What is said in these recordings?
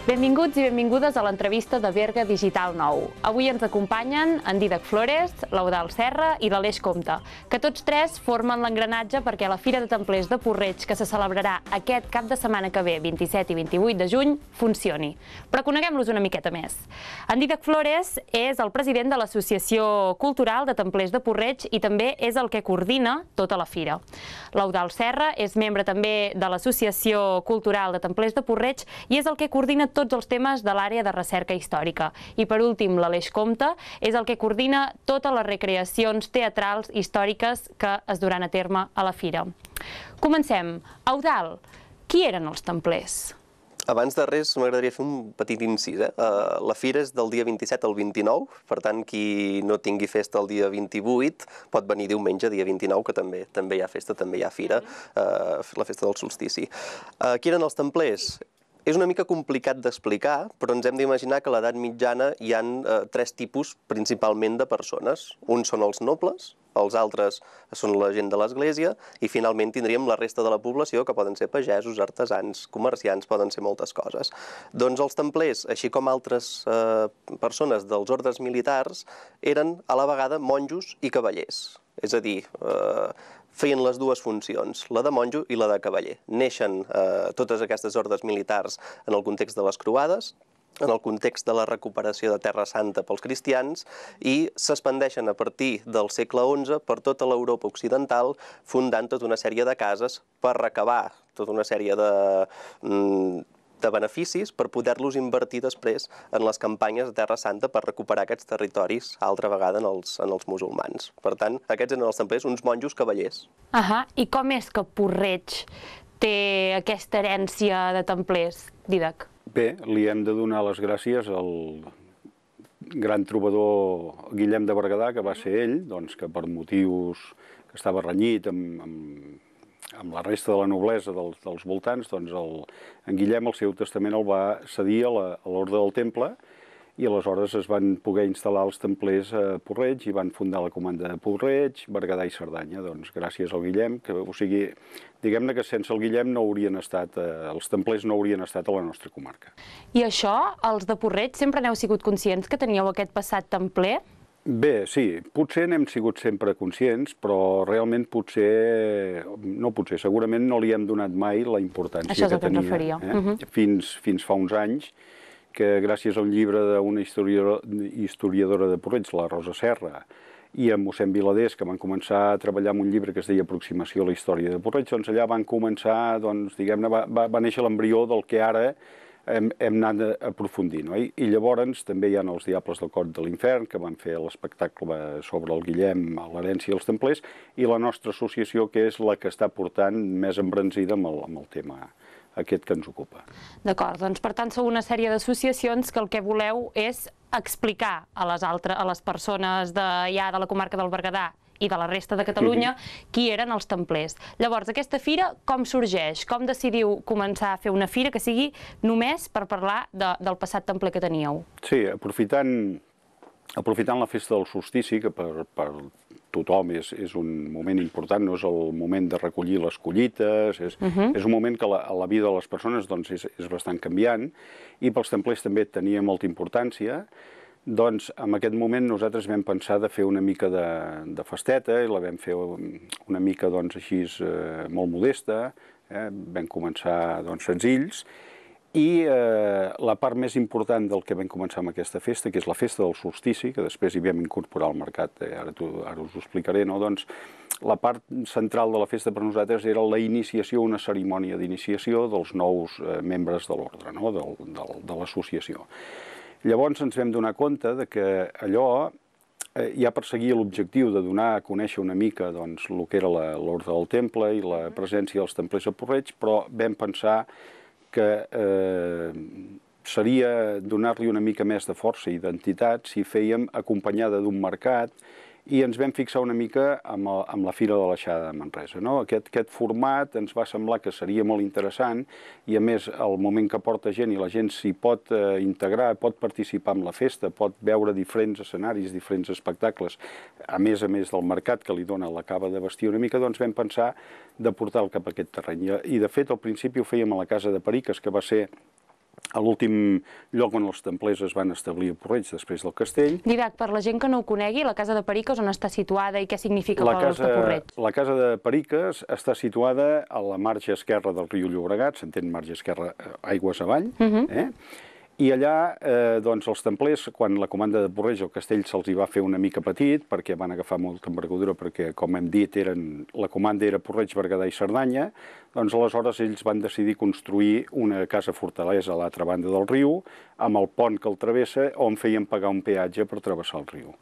Benvinguts i benvingudes a l'entrevista de Berga Digital 9. Avui ens acompanyen en Dídac Flores, l'Eudald Serra i l'Aleix Comte, que tots tres formen l'engranatge perquè la Fira de Templers de Puig-reig, que se celebrarà aquest cap de setmana que ve, 27 i 28 de juny, funcioni. Però coneguem-los una miqueta més. En Dídac Flores és el president de l'Associació Cultural de Templers de Puig-reig i també és el que coordina tota la fira. L'Eudald Serra és membre també de l'Associació Cultural de Templers de Puig-reig i és el que coordina tots els temes de l'àrea de recerca històrica. I per últim, l'Aleix Comte és el que coordina totes les recreacions teatrals històriques que es duran a terme a la fira. Comencem. Eudald, qui eren els templers? Abans de res, m'agradaria fer un petit incís. La fira és del dia 27 al 29, per tant, qui no tingui festa el dia 28 pot venir diumenge, dia 29, que també hi ha festa, també hi ha fira, la festa del solstici. Qui eren els templers? És una mica complicat d'explicar, però ens hem d'imaginar que a l'edat mitjana hi ha tres tipus principalment de persones. Uns són els nobles, els altres són la gent de l'església i finalment tindríem la resta de la població, que poden ser pagesos, artesans, comerciants, poden ser moltes coses. Doncs els templers, així com altres persones dels ordres militars, eren a la vegada monjos i cavallers. És a dir, feien les dues funcions, la de monjo i la de cavaller. Neixen totes aquestes ordres militars en el context de les croades, en el context de la recuperació de Terra Santa pels cristians i s'expandeixen a partir del segle XI per tota l'Europa occidental, fundant tota una sèrie de cases per recabar tota una sèrie de beneficis per poder-los invertir després en les campanyes de Terra Santa per recuperar aquests territoris altra vegada en els musulmans. Per tant, aquests eren els templers, uns monjos cavallers. I com és que Puig-reig té aquesta herència de templers, Dídac? Bé, li hem de donar les gràcies al gran trobador Guillem de Berguedà, que va ser ell, que per motius que estava renyit amb la resta de la noblesa dels voltants, en Guillem el seu testament el va cedir a l'Orde del Temple i aleshores es van poder instal·lar els templers a Puig-reig i van fundar la comanda de Puig-reig, Berguedà i Cerdanya. Gràcies al Guillem, o sigui, diguem-ne que sense el Guillem no haurien estat, els templers no haurien estat a la nostra comarca. I això, els de Puig-reig, sempre n'heu sigut conscients que teníeu aquest passat templer? Bé, sí, potser n'hem sigut sempre conscients, però realment segurament no li hem donat mai la importància que tenia. Fins fa uns anys, que gràcies a un llibre d'una historiadora de Puig-reig, la Rosa Serra, i amb mossèn Viladés, que van començar a treballar en un llibre que es deia Aproximació a la història de Puig-reig, allà van començar, diguem-ne, va néixer l'embrió del que ara hem anat aprofundint. I llavors també hi ha els Diables del Cor de l'Infern, que van fer l'espectacle sobre el Guillem, l'herència dels templers, i la nostra associació, que és la que està portant més embranzida amb el tema aquest que ens ocupa. D'acord, doncs per tant sou una sèrie d'associacions que el que voleu és explicar a les persones de la comarca del Berguedà i de la resta de Catalunya qui eren els templers. Llavors, aquesta fira com sorgeix? Com decidiu començar a fer una fira que sigui només per parlar del passat templer que teníeu? Sí, aprofitant la festa del solstici, que per tothom és un moment important, no és el moment de recollir les collites, és un moment que a la vida de les persones és bastant canviant, i pels templers també tenia molta importància. En aquest moment nosaltres vam pensar de fer una mica de festeta i la vam fer una mica així molt modesta, vam començar senzills, i la part més important del que vam començar amb aquesta festa, que és la festa del solstici, que després hi vam incorporar al mercat, ara us ho explicaré, la part central de la festa per nosaltres era la iniciació, una cerimònia d'iniciació dels nous membres de l'ordre, de l'associació. Llavors ens vam donar compte que allò ja perseguia l'objectiu de donar a conèixer una mica el que era l'Orde del Temple i la presència dels templers a Puig-reig, però vam pensar que seria donar-li una mica més de força i identitat si fèiem acompanyada d'un mercat, i ens vam fixar una mica amb la Fira de l'Aixada de Manresa. Aquest format ens va semblar que seria molt interessant i, a més, al moment que porta gent i la gent s'hi pot integrar, pot participar en la festa, pot veure diferents escenaris, diferents espectacles, a més del mercat que li dona l'acaba de vestir una mica, doncs vam pensar de portar-lo cap a aquest terreny. I, de fet, al principi ho fèiem a la Casa de Periques, que va ser a l'últim lloc on els templers es van establir a Puig, després del castell. Didac, per la gent que no ho conegui, la Casa de Periques on està situada i què significa pels de Puig? La Casa de Periques està situada a la marge esquerra del riu Llobregat, s'entén marge esquerra aigües avall, i allà, doncs, els templers, quan la comanda de Puig, el castell se'ls va fer una mica petit, perquè van agafar molta envergadura, perquè, com hem dit, la comanda era Puig, Berguedà i Cerdanya, doncs aleshores ells van decidir construir una casa-fortalesa a l'altra banda del riu, amb el pont que el travessa, on feien pagar un peatge per travessar el riu.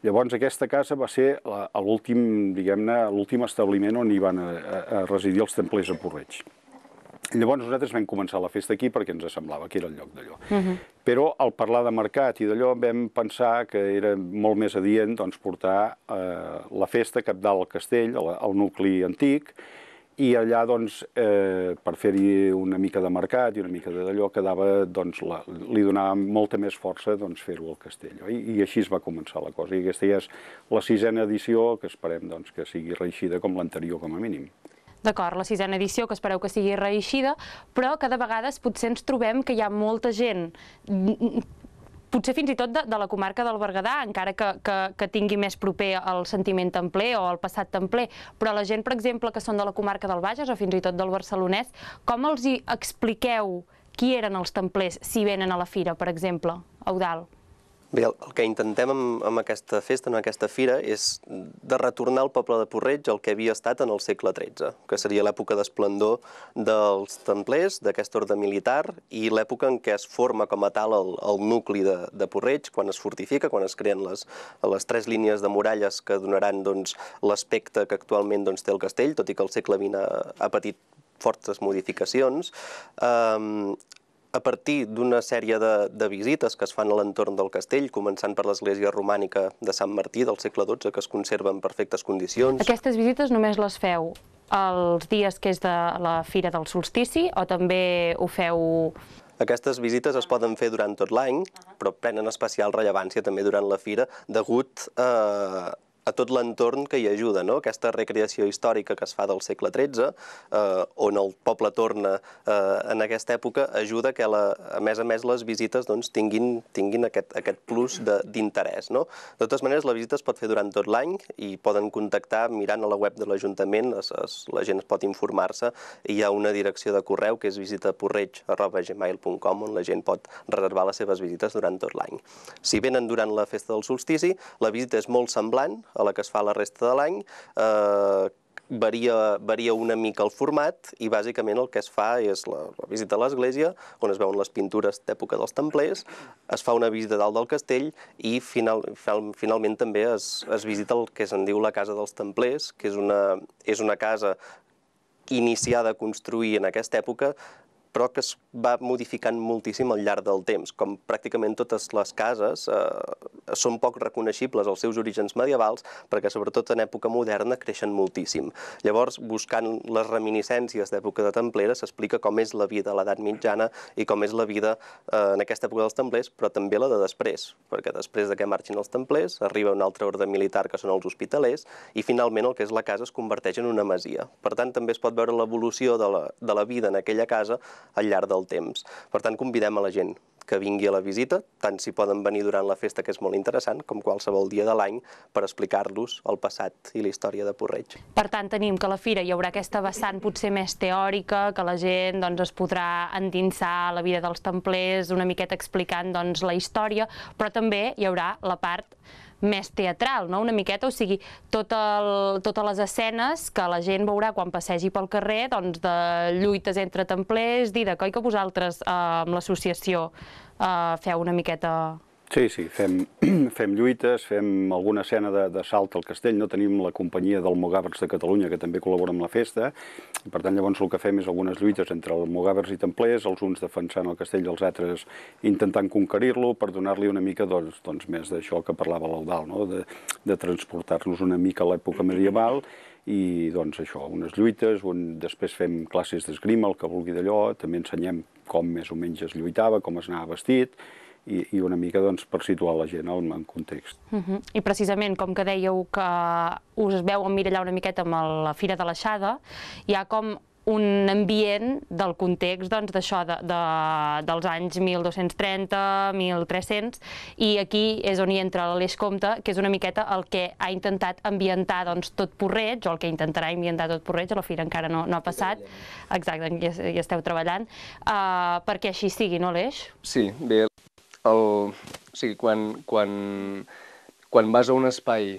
Llavors, aquesta casa va ser l'últim, diguem-ne, l'últim establiment on hi van residir els templers a Puig. Llavors nosaltres vam començar la festa aquí perquè ens semblava que era el lloc d'allò. Però al parlar de mercat i d'allò vam pensar que era molt més adient portar la festa cap dalt al castell, al nucli antic, i allà, per fer-hi una mica de mercat i una mica d'allò, li donava molta més força fer-ho al castell. I així es va començar la cosa. I aquesta ja és la 6a edició, que esperem que sigui reeixida com l'anterior, com a mínim. D'acord, la 6a edició, que espereu que sigui reeixida, però que de vegades potser ens trobem que hi ha molta gent, potser fins i tot de la comarca del Berguedà, encara que tingui més proper el sentiment templer o el passat templer, però la gent, per exemple, que són de la comarca del Bages o fins i tot del Barcelonès, com els hi expliqueu qui eren els templers si venen a la fira, per exemple, Eudald? Bé, el que intentem amb aquesta festa, en aquesta fira, és de retornar al poble de Puig el que havia estat en el segle XIII, que seria l'època d'esplendor dels templers, d'aquest ordre militar, i l'època en què es forma com a tal el nucli de Puig, quan es fortifica, quan es creen les 3 línies de muralles que donaran l'aspecte que actualment té el castell, tot i que el segle XX ha patit fortes modificacions. A partir d'una sèrie de visites que es fan a l'entorn del castell, començant per l'església romànica de Sant Martí del segle XII, que es conserva en perfectes condicions. Aquestes visites només les feu els dies que és de la Fira del Solstici o també ho feu... Aquestes visites es poden fer durant tot l'any, però prenen especial rellevància també durant la fira, degut a tot l'entorn que hi ajuda, no? Aquesta recreació històrica que es fa del segle XIII, on el poble torna en aquesta època, ajuda que, a més, les visites tinguin aquest plus d'interès. De totes maneres, la visita es pot fer durant tot l'any i poden contactar mirant a la web de l'Ajuntament, la gent es pot informar-se, i hi ha una direcció de correu que és visitapurreig@gmail.com, on la gent pot reservar les seves visites durant tot l'any. Si venen durant la festa del solstici, la visita és molt semblant a la que es fa la resta de l'any, varia una mica el format i bàsicament el que es fa és la visita a l'església, on es veuen les pintures d'època dels templers, es fa una visita dalt del castell i finalment també es visita el que se'n diu la Casa dels Templers, que és una casa iniciada a construir en aquesta època, però que es va modificant moltíssim al llarg del temps. Com pràcticament totes les cases són poc reconeixibles als seus orígens medievals, perquè sobretot en època moderna creixen moltíssim. Llavors, buscant les reminiscències d'època de templera, s'explica com és la vida a l'edat mitjana i com és la vida en aquesta època dels templers, però també la de després, perquè després de que marxin els templers, arriba un altre ordre militar que són els hospitalers, i finalment el que és la casa es converteix en una masia. Per tant, també es pot veure l'evolució de la vida en aquella casa al llarg del temps. Per tant, convidem a la gent que vingui a la visita, tant si poden venir durant la festa, que és molt interessant, com qualsevol dia de l'any, per explicar-los el passat i la història de Puig. Per tant, tenim que a la fira hi haurà aquesta vessant potser més teòrica, que la gent es podrà endinsar a la vida dels templers, una miqueta explicant la història, però també hi haurà la part més teatral, una miqueta, o sigui, totes les escenes que la gent veurà quan passegi pel carrer, de lluites entre templers, Didac, oi que vosaltres amb l'associació feu una miqueta... Sí, fem lluites, fem alguna escena de salt al castell, no tenim la companyia del Mogàvers de Catalunya, que també col·labora amb la festa, per tant llavors el que fem és algunes lluites entre el Mogàvers i templers, els uns defensant el castell i els altres intentant conquerir-lo per donar-li una mica més d'això que parlava l'Eudald, de transportar-nos una mica a l'època medieval, i això, unes lluites, on després fem classes d'esgrima, el que vulgui d'allò, també ensenyem com més o menys es lluitava, com es anava vestit, i una mica per situar la gent en context. I precisament, com que dèieu que us veu emmirallar una miqueta amb la Fira de l'Aixada, hi ha com un ambient del context d'això, dels anys 1230, 1300, i aquí és on hi entra l'Aleix Comte, que és una miqueta el que ha intentat ambientar tot Porreig, o el que intentarà ambientar tot Porreig, a la fira encara no ha passat, exacte, hi esteu treballant, perquè així sigui, no, Aleix? Sí, bé, quan vas a un espai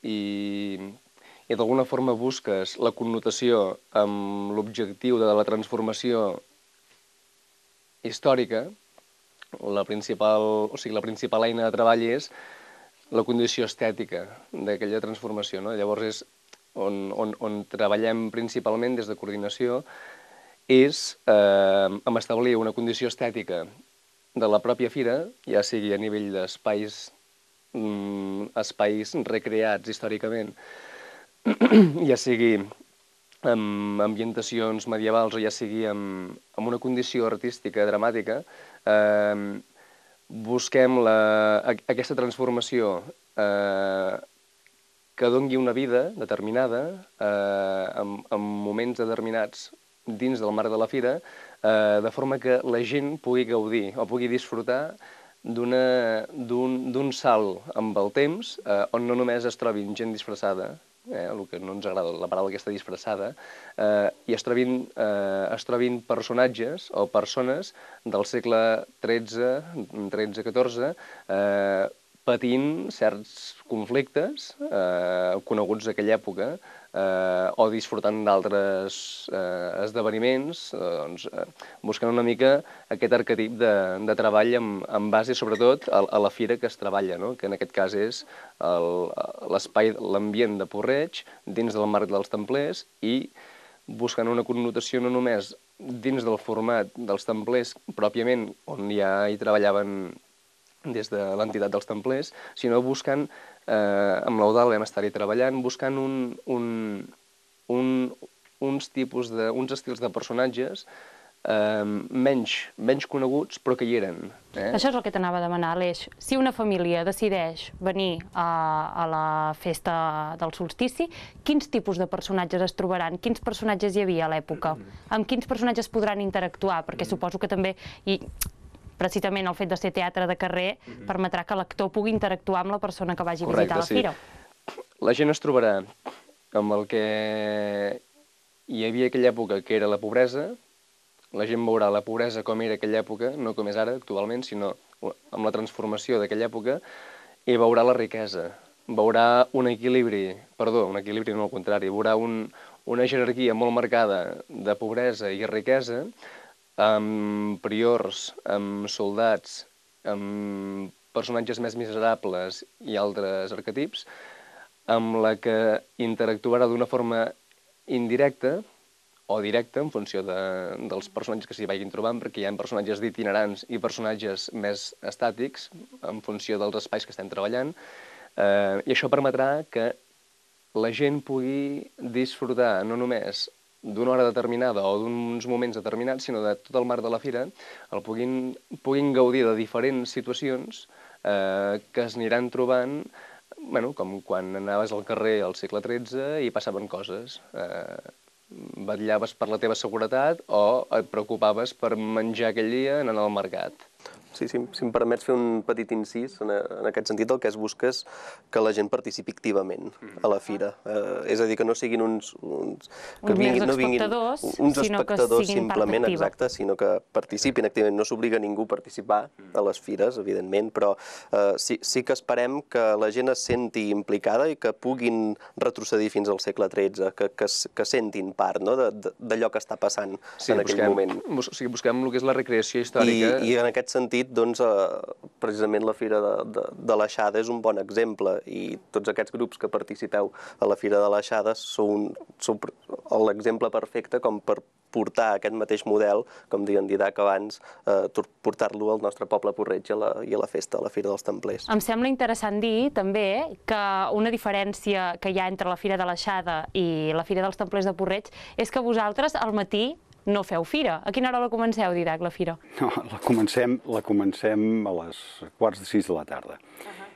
i d'alguna forma busques la connotació amb l'objectiu de la transformació històrica, la principal eina de treball és la condició estètica d'aquella transformació, no? Llavors és on treballem principalment des de coordinació és amb establir una condició estètica de la pròpia fira, ja sigui a nivell d'espais recreats històricament, ja sigui amb ambientacions medievals o ja sigui amb una condició artística dramàtica, busquem aquesta transformació que doni una vida determinada en moments determinats dins del marc de la fira, de forma que la gent pugui gaudir o pugui disfrutar d'un salt amb el temps on no només es trobin gent disfressada, el que no ens agrada, la paraula aquesta disfressada, i es trobin personatges o persones del segle XIII-XIV patint certs conflictes coneguts d'aquella època o disfrutant d'altres esdeveniments, buscant una mica aquest arquetip de treball en base sobretot a la fira que es treballa, que en aquest cas és l'espai, l'ambient de Porreig dins del marc dels templers i buscant una connotació no només dins del format dels templers pròpiament, on ja hi treballaven des de l'entitat dels templers, sinó buscant, amb l'Eudal vam estar-hi treballant, buscant uns estils de personatges menys coneguts, però que hi eren. Això és el que t'anava a demanar, Aleix. Si una família decideix venir a la festa del solstici, quins tipus de personatges es trobaran? Quins personatges hi havia a l'època? Amb quins personatges podran interactuar? Perquè suposo que també precisament el fet de ser teatre de carrer permetrà que l'actor pugui interactuar amb la persona que vagi a visitar la fira. La gent es trobarà amb el que hi havia aquella època, que era la pobresa. La gent veurà la pobresa com era aquella època, no com és ara actualment, sinó amb la transformació d'aquella època, i veurà la riquesa. Veurà un equilibri no al contrari, veurà una jerarquia molt marcada de pobresa i riquesa, amb priors, amb soldats, amb personatges més miserables i altres arquetips, amb la que interactuarà d'una forma indirecta o directa en funció dels personatges que s'hi vagin trobant, perquè hi ha personatges d'itinerants i personatges més estàtics en funció dels espais que estem treballant, i això permetrà que la gent pugui disfrutar no només d'una hora determinada o d'uns moments determinats, sinó de tot el marc de la fira, puguin gaudir de diferents situacions que es aniran trobant, com quan anaves al carrer al segle XIII i passaven coses. Vetllaves per la teva seguretat o et preocupaves per menjar aquell dia anant al mercat. Sí, si em permets fer un petit incís, en aquest sentit el que es busca és que la gent participi activament a la fira. És a dir, que no siguin uns espectadors, sinó que siguin simplement, exacte, sinó que participin activament. No s'obliga ningú a participar a les fires, evidentment, però sí que esperem que la gent es senti implicada i que puguin retrocedir fins al segle XIII, que sentin part d'allò que està passant en aquell moment. Busquem el que és la recreació històrica. I en aquest sentit, doncs, precisament la Fira de l'Aixada és un bon exemple i tots aquests grups que participeu a la Fira de l'Aixada sou l'exemple perfecte com per portar aquest mateix model, com deia en Didac abans, portar-lo al nostre poble Porreig i a la festa, a la Fira dels Templers. Em sembla interessant dir, també, que una diferència que hi ha entre la Fira de l'Aixada i la Fira dels Templers de Porreig és que vosaltres, al matí, no feu fira. A quina hora la comenceu, Didac, la fira? No, la comencem a les 5:45 de la tarda.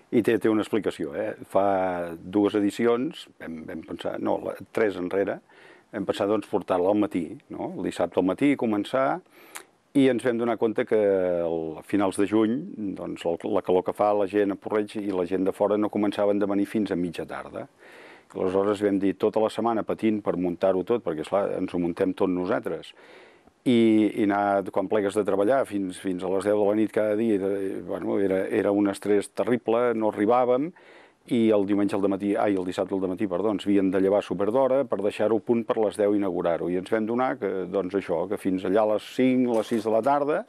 I té una explicació. Fa 2 edicions, vam pensar, no, 3 enrere, vam pensar doncs, portar-la al matí, no? El dissabte al matí començar, i ens vam donar compte que a finals de juny doncs, la calor que fa la gent a Puig-reig i la gent de fora no començaven a venir fins a mitja tarda. Aleshores vam dir tota la setmana patint per muntar-ho tot, perquè esclar, ens ho muntem tot nosaltres. I anar, quan plegues de treballar, fins a les 10 de la nit cada dia, bueno, era un estrès terrible, no arribàvem, i el dissabte al matí, ens havíem de llevar superd'hora per deixar-ho a punt per les 10 i inaugurar-ho. I ens vam donar que, doncs això, que fins allà a les 5, les 6 de la tarda,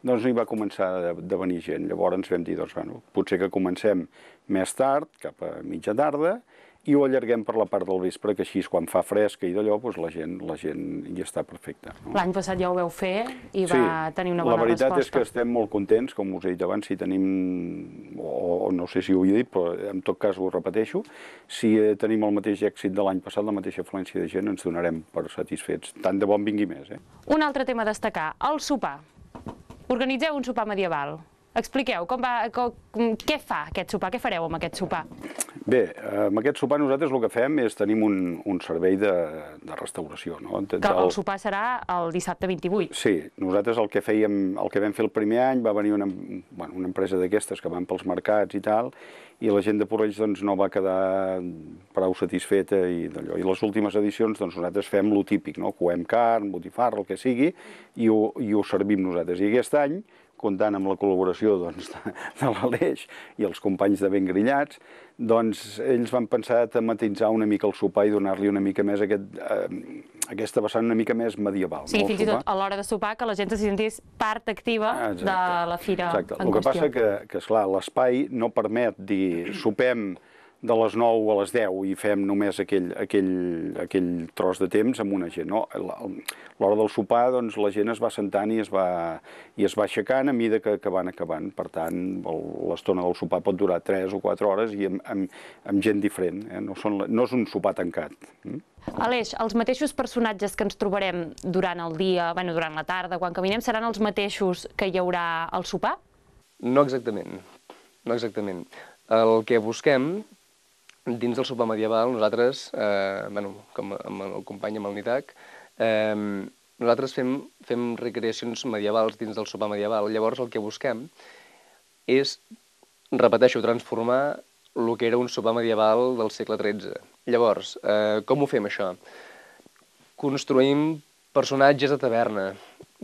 doncs no hi va començar de venir gent. Llavors vam dir, doncs, bueno, potser que comencem més tard, cap a mitja tarda, i ho allarguem per la part del vespre, que així, quan fa fresca i d'allò, doncs la gent hi està perfecta. No? L'any passat ja ho veu fer i va tenir una bona resposta. La veritat és que estem molt contents, com us he dit abans, si tenim, o no sé si ho he dit, però en tot cas ho repeteixo, si tenim el mateix èxit de l'any passat, la mateixa afluència de gent, ens donarem per satisfets. Tant de bon vingui més. Un altre tema a destacar, el sopar. Organitzeu un sopar medieval. Expliqueu, què fa aquest sopar? Què fareu amb aquest sopar? Bé, amb aquest sopar nosaltres el que fem és tenim un servei de restauració. No? Que el sopar serà el dissabte 28. Sí, nosaltres el que vam fer el primer any, va venir una empresa d'aquestes que van pels mercats i tal, i la gent de Puig-reig doncs, no va quedar prou satisfeta i d'allò. I les últimes edicions doncs, nosaltres fem lo típic, no? Coem carn, botifarra, el que sigui, i ho servim nosaltres. I aquest any, comptant amb la col·laboració doncs, de l'Aleix i els companys de Ben Grillats, doncs ells van pensar tematitzar una mica el sopar i donar-li una mica més aquesta vessant una mica més medieval. Sí, fins i tot a l'hora de sopar que la gent se sentís part activa de la fira en qüestió. El que passa que esclar, l'espai no permet dir sopem de les 9 a les 10 i fem només aquell tros de temps amb una gent. No? A l'hora del sopar doncs, la gent es va sentant i es va aixecant a mida que van acabant. Per tant, l'estona del sopar pot durar 3 o 4 hores i amb gent diferent. No és un sopar tancat. Aleix, els mateixos personatges que ens trobarem durant el dia, durant la tarda, quan caminem, seran els mateixos que hi haurà al sopar? No exactament. No exactament. El que busquem dins del sopar medieval, nosaltres, com amb el company, amb el Nitac, nosaltres fem recreacions medievals dins del sopar medieval. Llavors el que busquem és, repeteixo, transformar el que era un sopar medieval del segle XIII. Llavors, com ho fem això? Construïm personatges de taverna,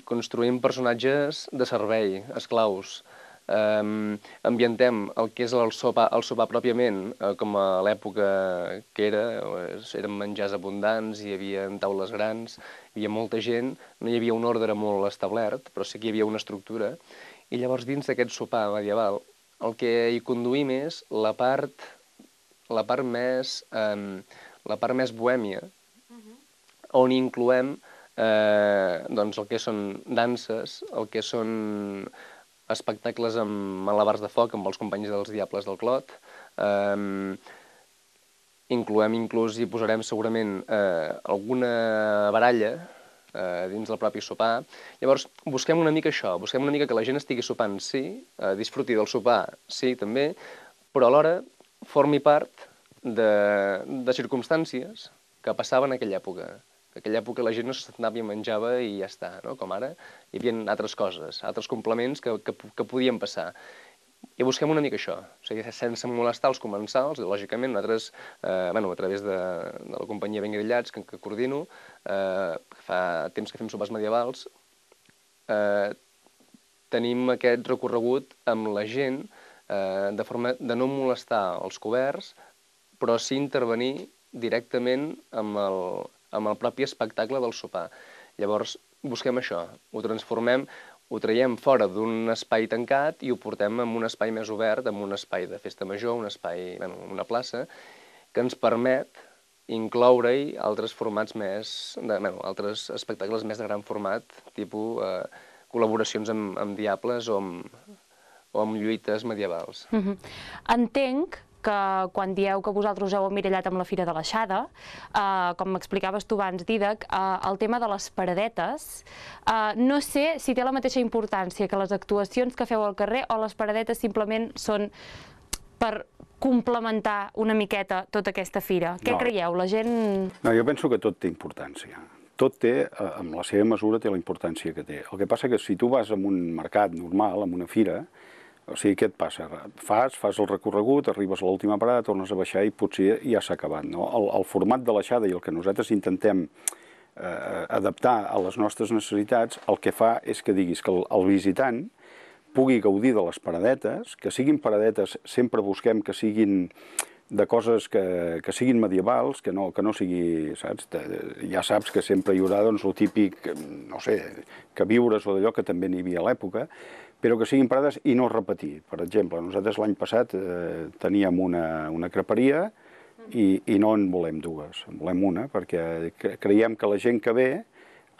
construïm personatges de servei, esclaus, ambientem el que és el sopar pròpiament, com a l'època que eren menjars abundants, hi havia taules grans, hi havia molta gent, no hi havia un ordre molt establert, però sí que hi havia una estructura, i llavors dins d'aquest sopar medieval el que hi conduïm és la part més bohèmia, on incloem el que són danses, el que són espectacles amb malabars de foc amb els companys dels Diables del Clot. Incloem inclús i posarem segurament alguna baralla dins del propi sopar. Llavors, busquem una mica això, busquem una mica que la gent estigui sopant, sí, disfruti del sopar, sí, també, però alhora formi part de circumstàncies que passaven en aquella època. En aquella època la gent no s'anava i menjava i ja està, no? Com ara hi havia altres coses, altres complements que podien passar. I busquem una mica això, o sigui, sense molestar els comensals, lògicament nosaltres, a través de la companyia Ben Grillats, que coordino, fa temps que fem sopars medievals, tenim aquest recorregut amb la gent de forma de no molestar els coberts, però sí intervenir directament amb el propi espectacle del sopar. Llavors busquem això, ho transformem, ho traiem fora d'un espai tancat i ho portem en un espai més obert, en un espai de festa major, un espai, una plaça, que ens permet incloure-hi altres formats altres espectacles més de gran format, tipus col·laboracions amb diables o amb lluites medievals. Entenc que quan dieu que vosaltres heu emmirallat amb la Fira de l'Aixada, com m'explicaves tu abans, Dídac, el tema de les paradetes, no sé si té la mateixa importància que les actuacions que feu al carrer o les paradetes simplement són per complementar una miqueta tota aquesta fira? Què creieu? La gent... No, jo penso que tot té importància. Tot té, amb la seva mesura, té la importància que té. El que passa que si tu vas a un mercat normal, a una fira, o sigui, què et passa? Fas el recorregut, arribes a l'última parada, tornes a baixar i potser ja s'ha acabat, no? El format de l'aixada i el que nosaltres intentem adaptar a les nostres necessitats, el que fa és que diguis que el visitant pugui gaudir de les paradetes, que siguin paradetes, sempre busquem que siguin de coses que siguin medievals, que no sigui, saps? Ja saps que sempre hi haurà doncs, el típic, no sé, que viures o d'allò que també n'hi havia a l'època, però que siguin parades i no repetir. Per exemple, nosaltres l'any passat teníem una creperia i no en volem dues, en volem una, perquè creiem que la gent que ve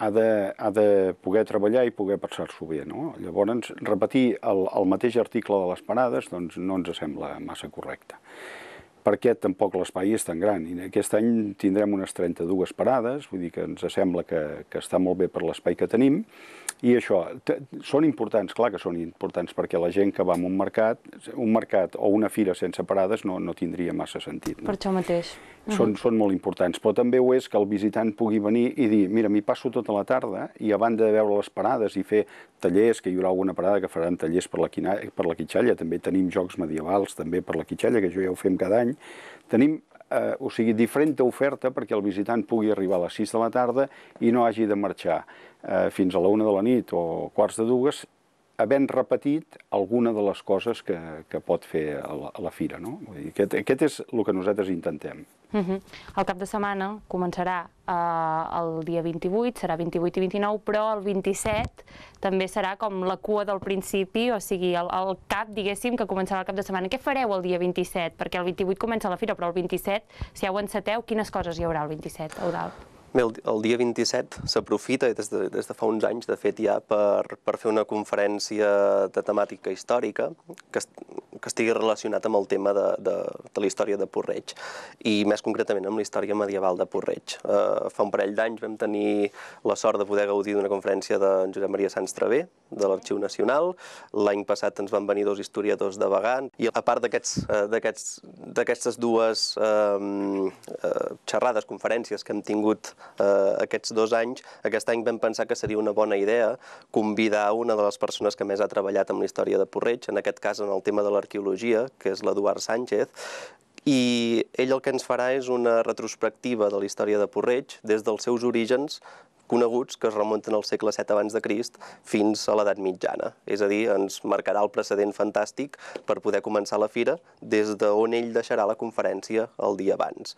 ha de poder treballar i poder passar-s'ho bé, no? Llavors, repetir el mateix article de les parades doncs, no ens sembla massa correcte, perquè tampoc l'espai és tan gran. I aquest any tindrem unes 32 parades, vull dir que ens sembla que està molt bé per l'espai que tenim, i això, són importants, clar que són importants, perquè la gent que va a un mercat o una fira sense parades no tindria massa sentit. Per això mateix. Són molt importants, però també ho és que el visitant pugui venir i dir, mira, m'hi passo tota la tarda i a banda de veure les parades i fer tallers, que hi haurà alguna parada que faran tallers per la quitxalla, també tenim jocs medievals també per la quitxalla, que això ja ho fem cada any, tenim o sigui, diferent oferta perquè el visitant pugui arribar a les 6 de la tarda i no hagi de marxar fins a la 1 de la nit o quarts de 2, havent repetit alguna de les coses que pot fer a la fira, no? Vull dir, aquest és el que nosaltres intentem. El cap de setmana començarà el dia 28, serà 28 i 29, però el 27 també serà com la cua del principi, o sigui, el cap, diguéssim, que començarà el cap de setmana. Què fareu el dia 27? Perquè el 28 comença la fira, però el 27, si ja ho enceteu, quines coses hi haurà el 27, Eudald? Bé, el dia 27 s'aprofita, des de fa uns anys, de fet, ja per fer una conferència de temàtica històrica que estigui relacionat amb el tema de la història de Puig-reig, i més concretament amb la història medieval de Puig-reig. Fa un parell d'anys vam tenir la sort de poder gaudir d'una conferència de Josep Maria Sans Traver, de l'Arxiu Nacional. L'any passat ens van venir dos historiadors de Bagant, i a part d'aquestes dues xerrades, conferències que hem tingut aquests 2 anys, aquest any vam pensar que seria una bona idea convidar una de les persones que més ha treballat amb la història de Puig-reig, en aquest cas en el tema de l'arqueologia, que és l'Eduard Sánchez, i ell el que ens farà és una retrospectiva de la història de Puig-reig des dels seus orígens coneguts, que es remunten al segle VII abans de Crist fins a l'edat mitjana. És a dir, ens marcarà el precedent fantàstic per poder començar la fira des d'on ell deixarà la conferència el dia abans.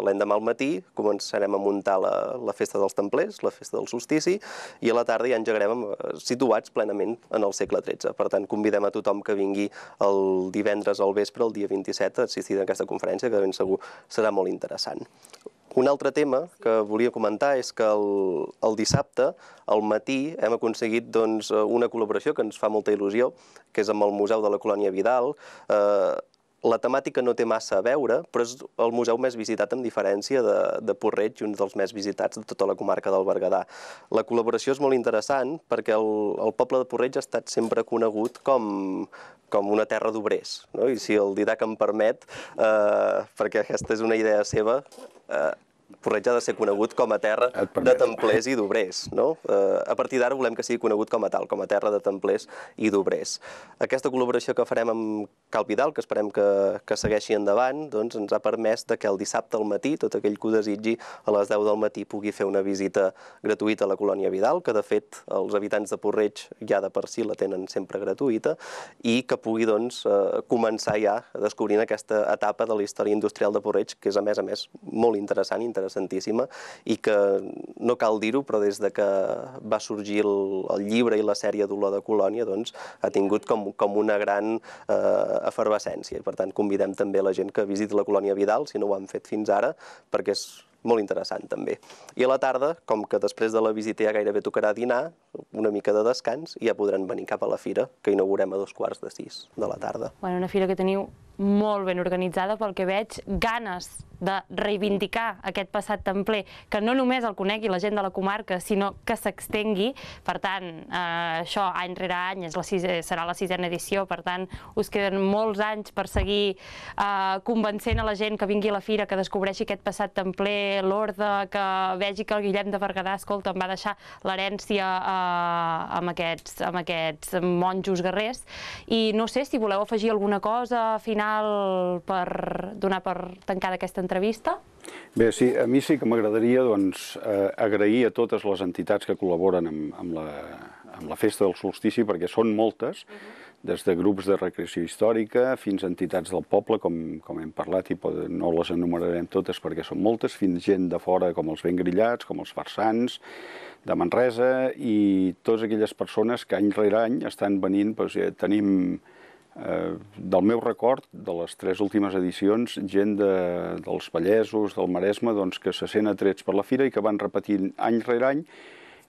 L'endemà al matí començarem a muntar la festa dels templers, la festa del solstici, i a la tarda ja engegarem situats plenament en el segle XIII. Per tant, convidem a tothom que vingui el divendres al vespre, el dia 27, a assistir a aquesta conferència, que ben segur serà molt interessant. Un altre tema que volia comentar és que el dissabte, al matí, hem aconseguit una col·laboració que ens fa molta il·lusió, que és amb el Museu de la Colònia Vidal. La temàtica no té massa a veure, però és el museu més visitat amb diferència de Puig-reig, un dels més visitats de tota la comarca del Berguedà. La col·laboració és molt interessant perquè el poble de Puig-reig ha estat sempre conegut com una terra d'obrers, no? I si el Didac em permet, perquè aquesta és una idea seva, Puig-reig ha de ser conegut com a terra de templers i d'obrers, no? A partir d'ara volem que sigui conegut com a tal, com a terra de templers i d'obrers. Aquesta col·laboració que farem amb Cal Vidal, que esperem que segueixi endavant, doncs ens ha permès que el dissabte al matí, tot aquell que ho desitgi, a les 10 del matí pugui fer una visita gratuïta a la Colònia Vidal, que de fet els habitants de Puig-reig ja de per si la tenen sempre gratuïta, i que pugui començar ja descobrint aquesta etapa de la història industrial de Puig-reig, que és a més molt interessant, interessantíssima, i que no cal dir-ho, però des de que va sorgir el llibre i la sèrie d'Olor de Colònia, doncs ha tingut com una gran efervescència, i per tant convidem també la gent que visiti la Colònia Vidal, si no ho han fet fins ara, perquè és molt interessant també. I a la tarda, com que després de la visita ja gairebé tocarà dinar, una mica de descans, i ja podran venir cap a la fira, que inaugurem a 5:45 de la tarda. Una fira que teniu molt ben organitzada pel que veig, ganes de reivindicar aquest passat templer, que no només el conegui la gent de la comarca, sinó que s'extengui. Per tant, això any rere any serà la 6a edició, per tant, us queden molts anys per seguir convencent a la gent que vingui a la fira, que descobreixi aquest passat templer, l'orde, que vegi que el Guillem de Berguedà, escolta, em va deixar l'herència amb aquests monjos guerrers. I no sé si voleu afegir alguna cosa final per donar per tancada aquesta entrevista. Bé, sí, a mi sí que m'agradaria agrair a totes les entitats que col·laboren amb la festa del solstici, perquè són moltes, des de grups de recreació històrica fins a entitats del poble, com hem parlat, i no les enumerarem totes perquè són moltes, fins gent de fora com els Ben Grillats, com els farsans de Manresa, i totes aquelles persones que any rere any estan venint. Tenim, del meu record, de les 3 últimes edicions, gent dels Vallesos, del Maresme, que se sent atrets per la fira i que van repetint any rere any,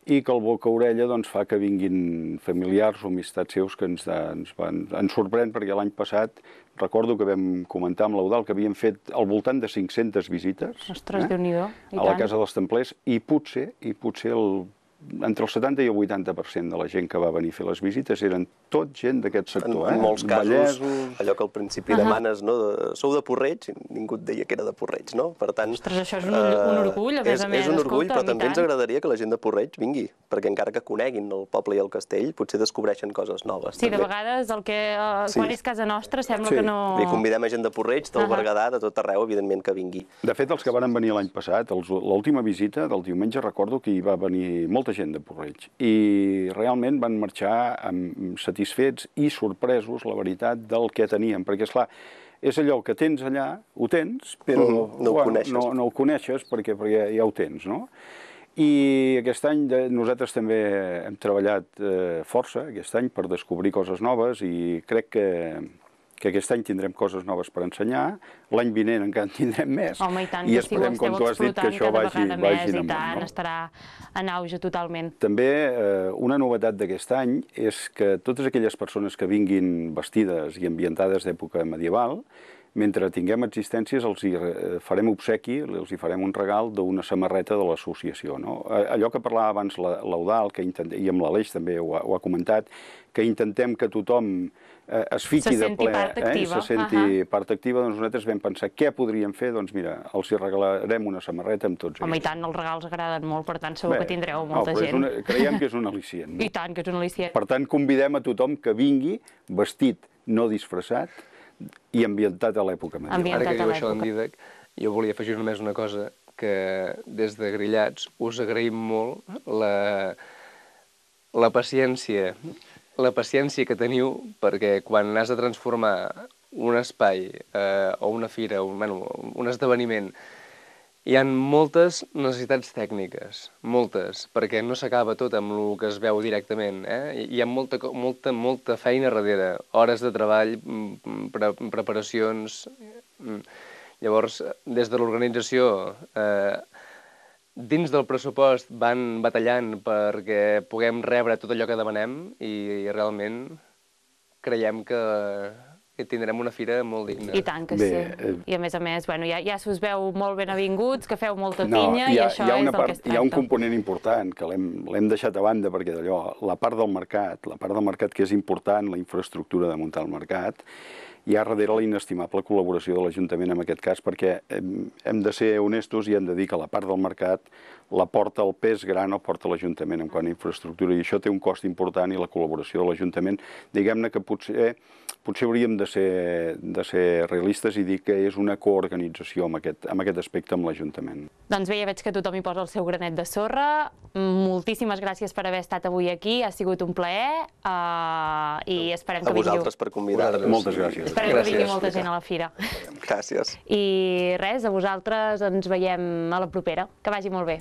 i que el boca-orella fa que vinguin familiars o amistats seus que ens sorprèn, perquè l'any passat recordo que vam comentar amb l'Eudald que havíem fet al voltant de 500 visites. Ostres, Déu-n'hi-do, i tant. A la Casa dels Templers, i potser entre el 70 i el 80% de la gent que va venir a fer les visites eren tot gent d'aquest sector. En molts casos, allò que al principi demanes, sou de Porreig, i ningú et deia que era de Porreig, no? Per tant... Ostres, això és un orgull, a més a més. És un orgull, però també ens agradaria que la gent de Porreig vingui, perquè encara que coneguin el poble i el castell, potser descobreixen coses noves. Sí, de vegades, quan és casa nostra, sembla que no... I convidem a gent de Porreig, del Berguedà, de tot arreu, evidentment, que vingui. De fet, els que van venir l'any passat, l'última visita del diumenge, recordo que hi va venir molta gent de Porreig, i realment van marxar satisfets i sorpresos, la veritat, del que teníem, perquè, esclar, és allò que tens allà, ho tens, però no ho coneixes perquè ja ho tens, no? I aquest any nosaltres també hem treballat força, aquest any, per descobrir coses noves, i crec que aquest any tindrem coses noves per ensenyar, l'any vinent encara en tindrem més. Home, i tant, i esperem, com tu has dit, que això vagi amunt. I tant, estarà en auge totalment. També una novetat d'aquest any és que totes aquelles persones que vinguin vestides i ambientades d'època medieval, mentre tinguem existències, els farem obsequi, els farem un regal d'una samarreta de l'associació. Allò que parlava abans l'Eudald, i amb l'Aleix també ho ha comentat, que intentem que tothom es fiqui de ple, se senti part activa, doncs nosaltres vam pensar què podríem fer, doncs mira, els regalarem una samarreta amb tots ells. Home, i tant, els regals agraden molt, per tant segur que tindreu molta gent. Creiem que és un al·licient. I tant, que és un al·licient. Per tant, convidem a tothom que vingui vestit, no disfressat, i ambientat a l'època medieval. Ara que diu això en Dídac, jo volia afegir només una cosa, que des de Grillats us agraïm molt la paciència que teniu, perquè quan has de transformar un espai o una fira, un esdeveniment, hi ha moltes necessitats tècniques, moltes, perquè no s'acaba tot amb el que es veu directament. Hi ha molta feina darrere, hores de treball, preparacions. Llavors, des de l'organització, dins del pressupost van batallant perquè puguem rebre tot allò que demanem, i realment creiem que tindrem una fira molt digna. I tant que sí. I a més, ja s'us veu molt ben avinguts, que feu molta pinya, i això és el que es tracta. Hi ha un component important, que l'hem deixat a banda, perquè d'allò, la part del mercat que és important, la infraestructura de muntar el mercat, hi ha darrere la inestimable col·laboració de l'Ajuntament en aquest cas, perquè hem de ser honestos i hem de dir que la part del mercat la porta el pes gran, el porta l'Ajuntament en quant a infraestructura, i això té un cost important, i la col·laboració de l'Ajuntament, diguem-ne que potser hauríem de ser realistes i dir que és una coorganització amb aquest aspecte amb l'Ajuntament. Doncs bé, ja veig que tothom hi posa el seu granet de sorra. Moltíssimes gràcies per haver estat avui aquí, ha sigut un plaer, i esperem que vingueu. A vosaltres per convidar-nos. Moltes gràcies. Esperem que vingui molta gent a la fira. Gràcies. I res, a vosaltres ens veiem a la propera. Que vagi molt bé.